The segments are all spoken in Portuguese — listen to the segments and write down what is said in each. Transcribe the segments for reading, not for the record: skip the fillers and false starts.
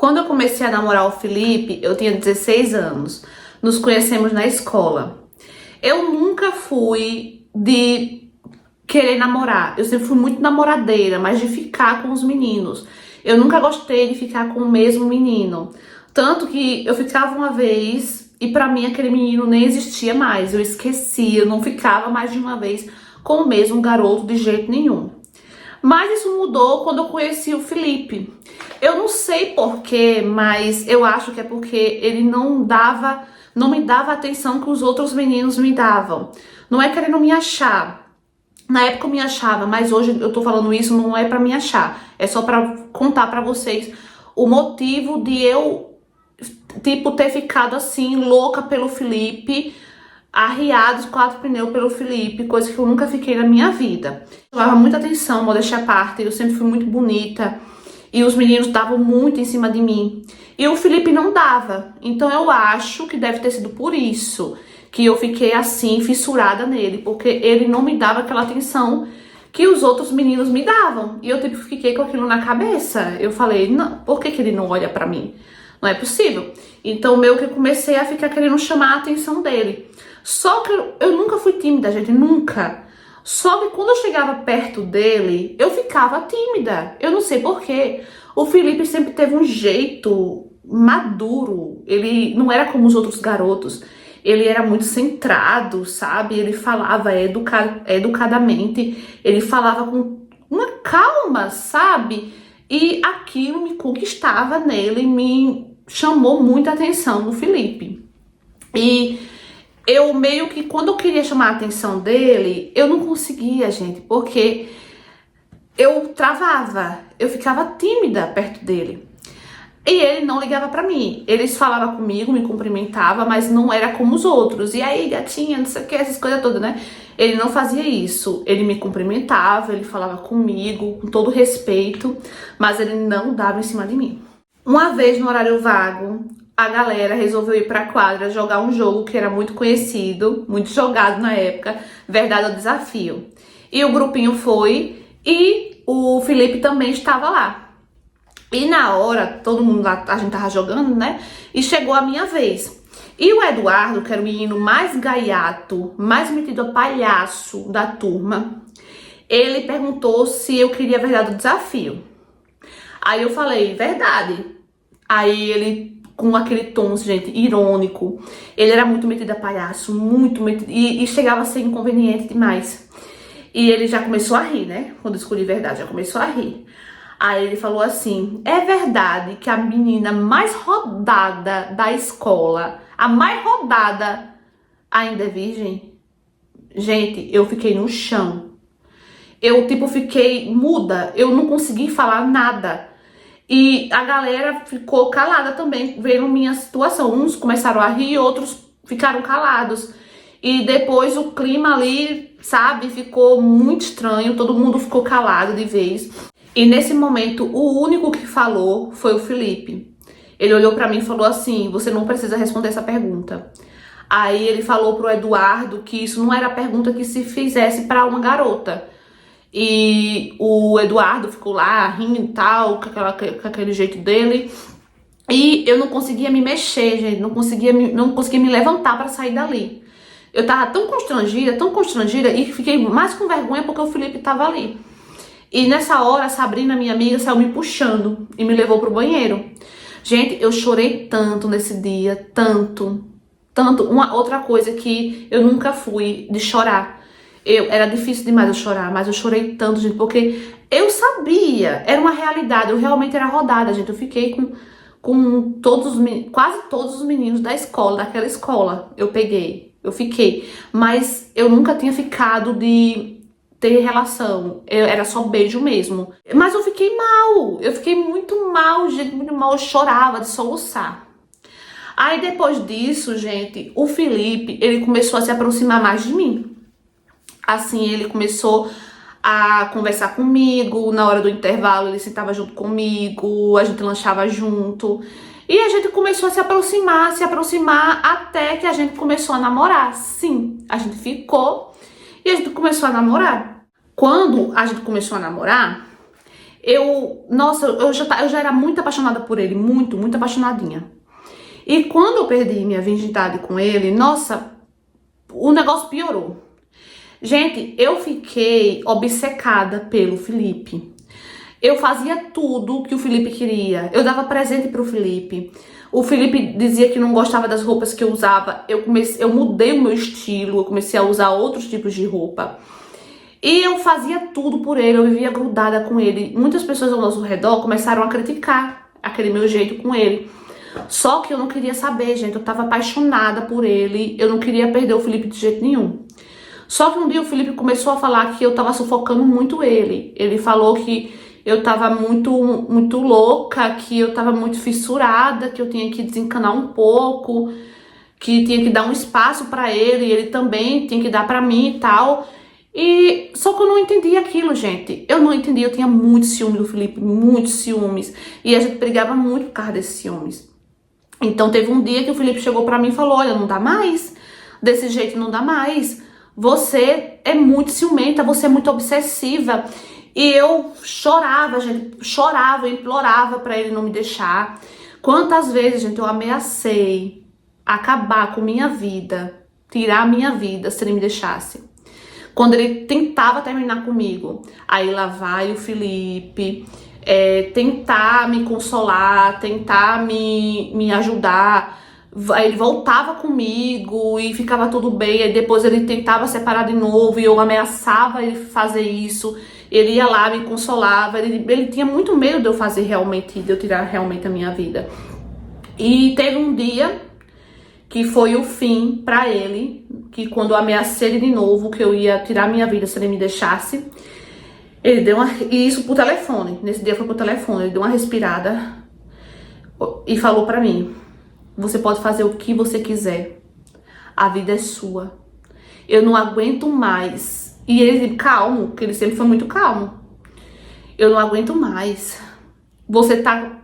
Quando eu comecei a namorar o Felipe, eu tinha 16 anos. Nos conhecemos na escola. Eu nunca fui de querer namorar. Eu sempre fui muito namoradeira, mas de ficar com os meninos. Eu nunca gostei de ficar com o mesmo menino. Tanto que eu ficava uma vez e pra mim aquele menino nem existia mais. Eu esquecia, eu não ficava mais de uma vez com o mesmo garoto de jeito nenhum. Mas isso mudou quando eu conheci o Felipe. Eu não sei porquê, mas eu acho que é porque ele não me dava a atenção que os outros meninos me davam. Não é querendo me achar. Na época eu me achava, mas hoje eu tô falando isso não é pra me achar. É só pra contar pra vocês o motivo de eu, tipo, ter ficado assim, louca pelo Felipe, arriados 4 pneus pelo Felipe, coisa que eu nunca fiquei na minha vida. Eu dava muita atenção, modéstia à parte, eu sempre fui muito bonita e os meninos davam muito em cima de mim. E o Felipe não dava, então eu acho que deve ter sido por isso que eu fiquei assim, fissurada nele, porque ele não me dava aquela atenção que os outros meninos me davam. E eu tipo fiquei com aquilo na cabeça. Eu falei, não, por que ele não olha pra mim? Não é possível. Então meio que eu comecei a ficar querendo chamar a atenção dele. Só que eu nunca fui tímida, gente, nunca. Só que quando eu chegava perto dele, eu ficava tímida. Eu não sei por quê. O Felipe sempre teve um jeito maduro. Ele não era como os outros garotos. Ele era muito centrado, sabe? Ele falava educadamente. Ele falava com uma calma, sabe? E aquilo me conquistava nele, me chamou muita atenção no Felipe. E eu meio que, quando eu queria chamar a atenção dele, eu não conseguia, gente, porque eu travava, eu ficava tímida perto dele. E ele não ligava pra mim. Eles falavam comigo, me cumprimentava, mas não era como os outros. E aí, gatinha, não sei o que, essas coisas todas, né? Ele não fazia isso. Ele me cumprimentava, ele falava comigo, com todo respeito, mas ele não dava em cima de mim. Uma vez, no horário vago, a galera resolveu ir pra quadra jogar um jogo que era muito conhecido, muito jogado na época, Verdade ou Desafio. E o grupinho foi e o Felipe também estava lá. E na hora, todo mundo lá, a gente tava jogando, né? E chegou a minha vez. E o Eduardo, que era o menino mais gaiato, mais metido a palhaço da turma, ele perguntou se eu queria Verdade ou Desafio. Aí eu falei, verdade. Aí ele, com aquele tom, gente, irônico, ele era muito metido a palhaço, muito metido, e chegava a ser inconveniente demais. E ele já começou a rir, né? Quando eu escolhi verdade, já começou a rir. Aí ele falou assim, é verdade que a menina mais rodada da escola, a mais rodada, ainda é virgem? Gente, eu fiquei no chão. Eu, tipo, fiquei muda, eu não consegui falar nada. E a galera ficou calada também, vendo minha situação. Uns começaram a rir, outros ficaram calados. E depois o clima ali, sabe, ficou muito estranho. Todo mundo ficou calado de vez. E nesse momento, o único que falou foi o Felipe. Ele olhou pra mim e falou assim, você não precisa responder essa pergunta. Aí ele falou pro Eduardo que isso não era pergunta que se fizesse pra uma garota. E o Eduardo ficou lá rindo e tal, com aquele jeito dele. E eu não conseguia me mexer, gente. Não conseguia me levantar pra sair dali. Eu tava tão constrangida, e fiquei mais com vergonha porque o Felipe tava ali. E nessa hora, a Sabrina, minha amiga, saiu me puxando e me levou pro banheiro. Gente, eu chorei tanto nesse dia, tanto. Uma outra coisa que eu nunca fui de chorar. Era difícil demais eu chorar, mas eu chorei tanto, gente, porque eu sabia, era uma realidade, eu realmente era rodada, gente. Eu fiquei com quase todos os meninos da escola, daquela escola, eu fiquei. Mas eu nunca tinha ficado de ter relação, era só beijo mesmo. Mas eu fiquei muito mal, gente, muito mal, eu chorava de soluçar. Aí depois disso, gente, o Felipe, ele começou a se aproximar mais de mim. Assim, ele começou a conversar comigo, na hora do intervalo ele sentava junto comigo, a gente lanchava junto. E a gente começou a se aproximar, até que a gente começou a namorar. Sim, a gente ficou e a gente começou a namorar. Quando a gente começou a namorar, Nossa, eu já era muito apaixonada por ele, muito apaixonadinha. E quando eu perdi minha virgindade com ele, nossa, o negócio piorou. Gente, eu fiquei obcecada pelo Felipe. Eu fazia tudo que o Felipe queria. Eu dava presente pro Felipe. O Felipe dizia que não gostava das roupas que eu usava. Eu mudei o meu estilo, eu comecei a usar outros tipos de roupa. E eu fazia tudo por ele, eu vivia grudada com ele. Muitas pessoas ao nosso redor começaram a criticar aquele meu jeito com ele. Só que eu não queria saber, gente. Eu tava apaixonada por ele. Eu não queria perder o Felipe de jeito nenhum. Só que um dia o Felipe começou a falar que eu tava sufocando muito ele. Ele falou que eu tava muito louca, que eu tava muito fissurada, que eu tinha que desencanar um pouco, que tinha que dar um espaço pra ele, e ele também tinha que dar pra mim e tal. E só que eu não entendi aquilo, gente. Eu não entendi, eu tinha muito ciúme do Felipe, muitos ciúmes. E a gente brigava muito por causa desses ciúmes. Então teve um dia que o Felipe chegou pra mim e falou: olha, não dá mais, desse jeito não dá mais. Você é muito ciumenta, você é muito obsessiva. E eu chorava, gente, chorava, implorava pra ele não me deixar. Quantas vezes, gente, eu ameacei acabar com minha vida, tirar a minha vida se ele me deixasse. Quando ele tentava terminar comigo, aí lá vai o Felipe, tentar me consolar, tentar me ajudar. Aí ele voltava comigo e ficava tudo bem, aí depois ele tentava separar de novo e eu ameaçava ele fazer isso. Ele ia lá, me consolava, ele tinha muito medo de eu fazer realmente, de eu tirar realmente a minha vida. E teve um dia que foi o fim pra ele, que quando eu ameacei ele de novo, que eu ia tirar a minha vida se ele me deixasse, ele deu e isso por telefone, nesse dia foi por telefone, ele deu uma respirada e falou pra mim: você pode fazer o que você quiser, a vida é sua, eu não aguento mais. E ele calmo, porque ele sempre foi muito calmo. Eu não aguento mais. Você tá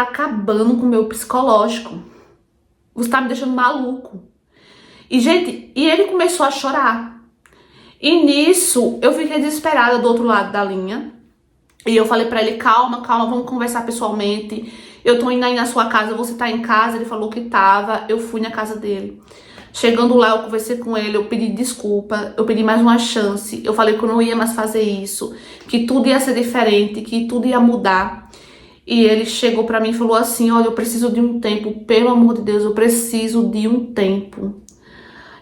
acabando com o meu psicológico. Você tá me deixando maluco. E, gente, ele começou a chorar. E nisso, eu fiquei desesperada do outro lado da linha. E eu falei pra ele: calma, vamos conversar pessoalmente. Eu tô indo aí na sua casa, você tá em casa? Ele falou que tava. Eu fui na casa dele. Chegando lá, eu conversei com ele, eu pedi desculpa, eu pedi mais uma chance. Eu falei que eu não ia mais fazer isso, que tudo ia ser diferente, que tudo ia mudar. E ele chegou pra mim e falou assim: olha, eu preciso de um tempo, pelo amor de Deus, eu preciso de um tempo.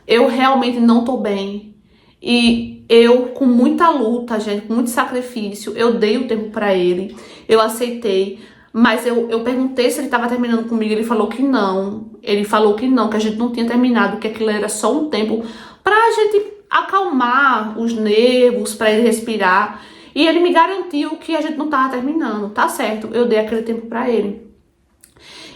Eu realmente não tô bem. E eu, com muita luta, gente, com muito sacrifício, eu dei o tempo pra ele, eu aceitei. Mas eu perguntei se ele tava terminando comigo, ele falou que não. Ele falou que não, que a gente não tinha terminado, que aquilo era só um tempo pra gente acalmar os nervos, pra ele respirar. E ele me garantiu que a gente não tava terminando, tá certo, eu dei aquele tempo pra ele.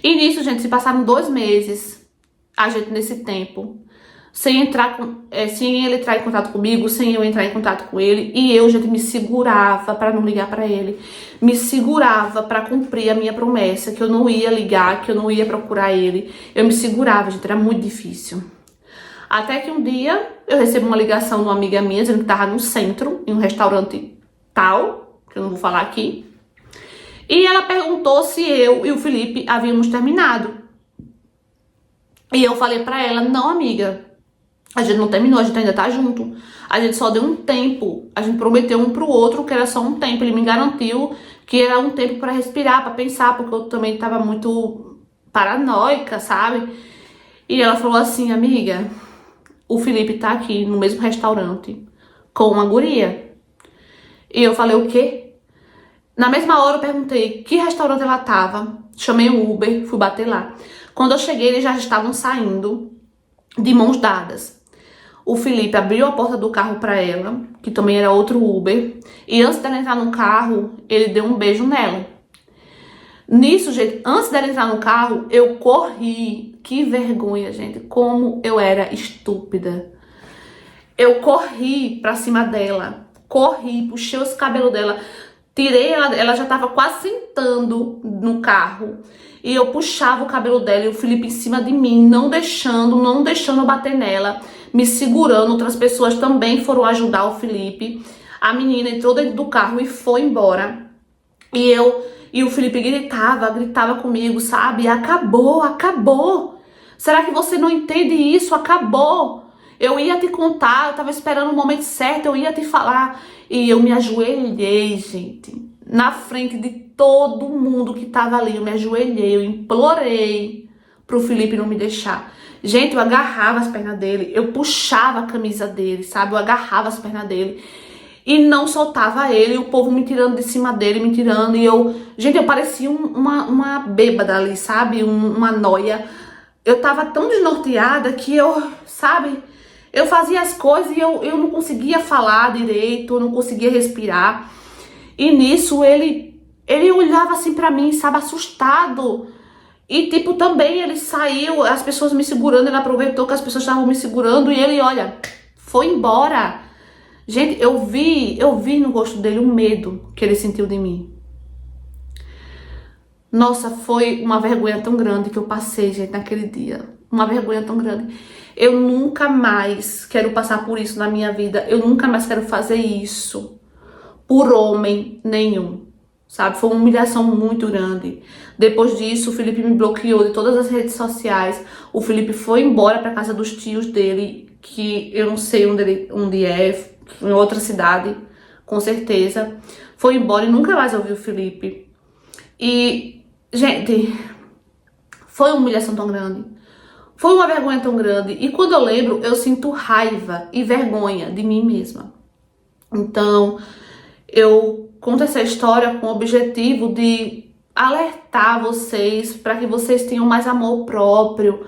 E nisso, gente, se passaram 2 meses, a gente nesse tempo, sem ele entrar em contato comigo, sem eu entrar em contato com ele. E eu, gente, me segurava pra não ligar pra ele. Me segurava pra cumprir a minha promessa, que eu não ia ligar, que eu não ia procurar ele. Eu me segurava, gente, era muito difícil. Até que um dia, eu recebo uma ligação de uma amiga minha, dizendo que tava no centro, em um restaurante tal, que eu não vou falar aqui. E ela perguntou se eu e o Felipe havíamos terminado. E eu falei pra ela: não, amiga, a gente não terminou, a gente ainda tá junto. A gente só deu um tempo. A gente prometeu um pro outro que era só um tempo. Ele me garantiu que era um tempo pra respirar, pra pensar, porque eu também tava muito paranoica, sabe? E ela falou assim: amiga, o Felipe tá aqui no mesmo restaurante com uma guria. E eu falei: o quê? Na mesma hora eu perguntei que restaurante ela tava. Chamei um Uber, fui bater lá. Quando eu cheguei, eles já estavam saindo de mãos dadas. O Felipe abriu a porta do carro pra ela, que também era outro Uber, e antes dela entrar no carro, ele deu um beijo nela. Nisso, gente, antes dela entrar no carro, eu corri. Que vergonha, gente, como eu era estúpida. Eu corri pra cima dela, corri, puxei os cabelos dela, tirei ela já tava quase sentando no carro. E eu puxava o cabelo dela e o Felipe em cima de mim, não deixando eu bater nela, me segurando. Outras pessoas também foram ajudar o Felipe. A menina entrou dentro do carro e foi embora. E o Felipe gritava comigo, sabe? Acabou, acabou. Será que você não entende isso? Acabou. Eu ia te contar, eu tava esperando o momento certo, eu ia te falar. E eu me ajoelhei, gente, na frente de todo mundo que tava ali. Eu me ajoelhei, eu implorei pro Felipe não me deixar. Gente, eu agarrava as pernas dele, eu puxava a camisa dele, sabe? Eu agarrava as pernas dele e não soltava ele, e o povo me tirando de cima dele, me tirando, e gente, eu parecia uma bêbada ali, sabe? Uma noia. Eu tava tão desnorteada que sabe? Eu fazia as coisas e eu não conseguia falar direito, eu não conseguia respirar. E nisso ele olhava assim pra mim, sabe, assustado. E tipo, também ele saiu, as pessoas me segurando, ele aproveitou que as pessoas estavam me segurando e ele, olha, foi embora. Gente, eu vi no rosto dele o medo que ele sentiu de mim. Nossa, foi uma vergonha tão grande que eu passei, gente, naquele dia. Uma vergonha tão grande. Eu nunca mais quero passar por isso na minha vida. Eu nunca mais quero fazer isso por homem nenhum, sabe? Foi uma humilhação muito grande. Depois disso, o Felipe me bloqueou de todas as redes sociais. O Felipe foi embora para casa dos tios dele, que eu não sei onde é, em outra cidade, com certeza. Foi embora e nunca mais ouvi o Felipe. E, gente, foi uma humilhação tão grande. Foi uma vergonha tão grande. E quando eu lembro, eu sinto raiva e vergonha de mim mesma. Então, eu conto essa história com o objetivo de alertar vocês para que vocês tenham mais amor próprio,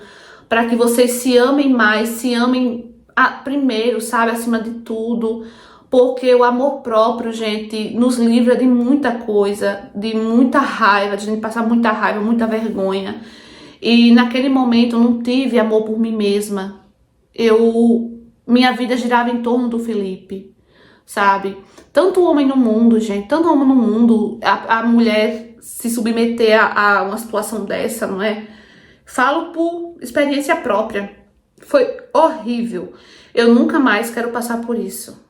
para que vocês se amem mais, se amem primeiro, sabe, acima de tudo, porque o amor próprio, gente, nos livra de muita coisa, de muita raiva, de a gente passar muita raiva, muita vergonha. E naquele momento eu não tive amor por mim mesma. Minha vida girava em torno do Felipe, sabe? Tanto homem no mundo, gente, tanto homem no mundo, a mulher se submeter a uma situação dessa, não é? Falo por experiência própria. Foi horrível. Eu nunca mais quero passar por isso.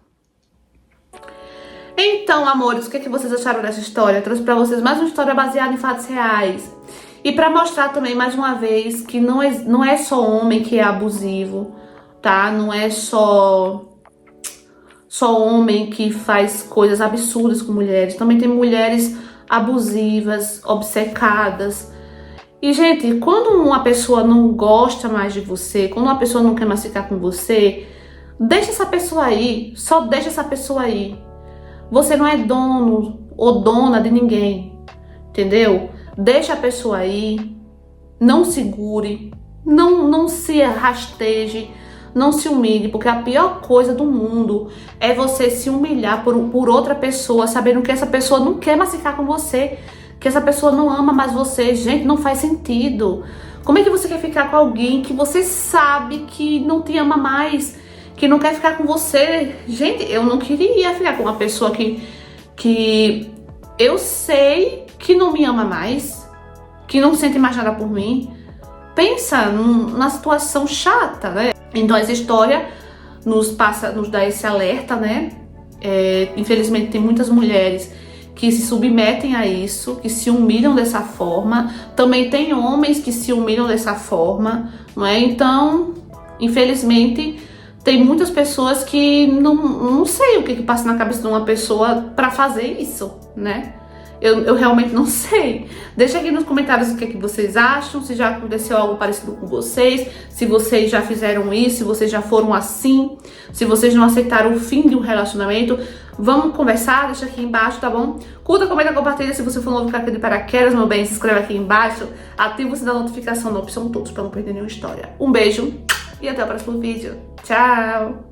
Então, amores, o que vocês acharam dessa história? Eu trouxe pra vocês mais uma história baseada em fatos reais. E pra mostrar também, mais uma vez, que não é só homem que é abusivo, tá? Não é só homem que faz coisas absurdas com mulheres. Também tem mulheres abusivas, obcecadas. E, gente, quando uma pessoa não gosta mais de você, quando uma pessoa não quer mais ficar com você, deixa essa pessoa aí, só deixa essa pessoa aí. Você não é dono ou dona de ninguém, entendeu? Deixa a pessoa aí, não segure, não se rasteje, não se humilhe, porque a pior coisa do mundo é você se humilhar por outra pessoa, sabendo que essa pessoa não quer mais ficar com você, que essa pessoa não ama mais você. Gente, não faz sentido. Como é que você quer ficar com alguém que você sabe que não te ama mais, que não quer ficar com você? Gente, eu não queria ficar com uma pessoa que eu sei que não me ama mais, que não sente mais nada por mim. Pensa na situação chata, né? Então essa história nos dá esse alerta, né? Infelizmente tem muitas mulheres que se submetem a isso, que se humilham dessa forma. Também tem homens que se humilham dessa forma, não é? Então, infelizmente, tem muitas pessoas que não sei o que passa na cabeça de uma pessoa para fazer isso, né? Eu realmente não sei. Deixa aqui nos comentários o que vocês acham, se já aconteceu algo parecido com vocês, se vocês já fizeram isso, se vocês já foram assim, se vocês não aceitaram o fim de um relacionamento. Vamos conversar, deixa aqui embaixo, tá bom? Curta, comenta, compartilha. Se você for novo aqui de paraquedas, meu bem, se inscreve aqui embaixo, ativa o sininho da notificação na opção todos para não perder nenhuma história. Um beijo e até o próximo vídeo. Tchau!